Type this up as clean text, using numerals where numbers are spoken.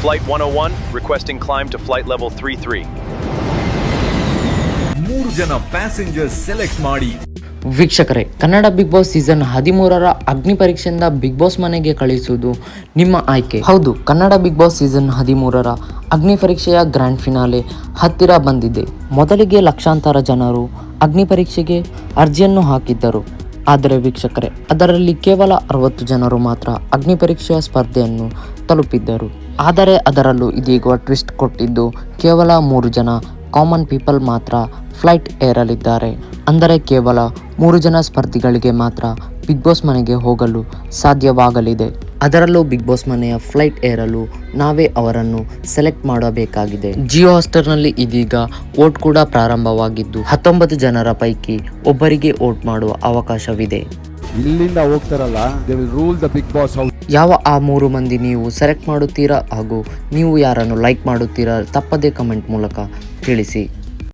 Flight 101, requesting climb to flight level 33. 3 ಜನ passengers select ಮಾಡಿ. ವೀಕ್ಷಕರೇ, ಕನ್ನಡ ಬಿಗ್ ಬಾಸ್ ಸೀಸನ್ 13ರ ಅಗ್ನಿ ಪರೀಕ್ಷೆಯಿಂದ ಬಿಗ್ ಬಾಸ್ ಮನೆಗೆ ಕಳುಹಿಸುವುದು ನಿಮ್ಮ ಆಯ್ಕೆ. ಹೌದು, ಕನ್ನಡ ಬಿಗ್ ಬಾಸ್ ಸೀಸನ್ 13ರ ಅಗ್ನಿ ಪರೀಕ್ಷೆಯ ಗ್ರ್ಯಾಂಡ್ ಫಿನಾಲೆ ಹತ್ತಿರ ಬಂದಿದೆ. ಮೊದಲಿಗೆ ಲಕ್ಷಾಂತರ ಜನರು ಅಗ್ನಿ ಪರೀಕ್ಷೆಗೆ ಅರ್ಜಿಯನ್ನು ಹಾಕಿದ್ದರು. ಆದರೆ ವೀಕ್ಷಕರೇ, ಅದರಲ್ಲಿ ಕೇವಲ 60 ಜನರು ಮಾತ್ರ ಅಗ್ನಿ ಪರೀಕ್ಷೆಯ ಸ್ಪರ್ಧೆಯನ್ನು ತಲುಪಿದ್ದರು. ಆದರೆ ಅದರಲ್ಲೂ ಇದೀಗ ಟ್ವಿಸ್ಟ್ ಕೊಟ್ಟಿದ್ದು, ಕೇವಲ 3 ಜನ ಕಾಮನ್ ಪೀಪಲ್ ಮಾತ್ರ ಫ್ಲೈಟ್ ಏರಲಿದ್ದಾರೆ. ಅಂದರೆ ಕೇವಲ 3 ಜನ ಸ್ಪರ್ಧಿಗಳಿಗೆ ಮಾತ್ರ ಬಿಗ್ ಬಾಸ್ ಮನೆಗೆ ಹೋಗಲು ಸಾಧ್ಯವಾಗಲಿದೆ. ಅದರಲ್ಲೂ ಬಿಗ್ ಬಾಸ್ ಮನೆಯ ಫ್ಲೈಟ್ ಏರಲು ನಾವೇ ಅವರನ್ನು ಸೆಲೆಕ್ಟ್ ಮಾಡಬೇಕಾಗಿದೆ. ಜಿಯೋ ಹಾಟ್‌ಸ್ಟಾರ್‌ನಲ್ಲಿ ಇದೀಗ ವೋಟ್ ಕೂಡ ಪ್ರಾರಂಭವಾಗಿದ್ದು 19 ಜನರ ಪೈಕಿ ಒಬ್ಬರಿಗೆ ವೋಟ್ ಮಾಡುವ ಅವಕಾಶವಿದೆ. ಇಲ್ಲಿಂದ ಹೋಗ್ತಾರಲ್ಲ, they will rule the Bigg Boss house. ಯಾವ ಆ 3 ಮಂದಿ ನೀವು ಸೆಲೆಕ್ಟ್ ಮಾಡುತ್ತೀರಾ ಹಾಗೂ ನೀವು ಯಾರನ್ನು ಲೈಕ್ ಮಾಡುತ್ತೀರಾ? ತಪ್ಪದೇ ಕಮೆಂಟ್ ಮೂಲಕ ತಿಳಿಸಿ.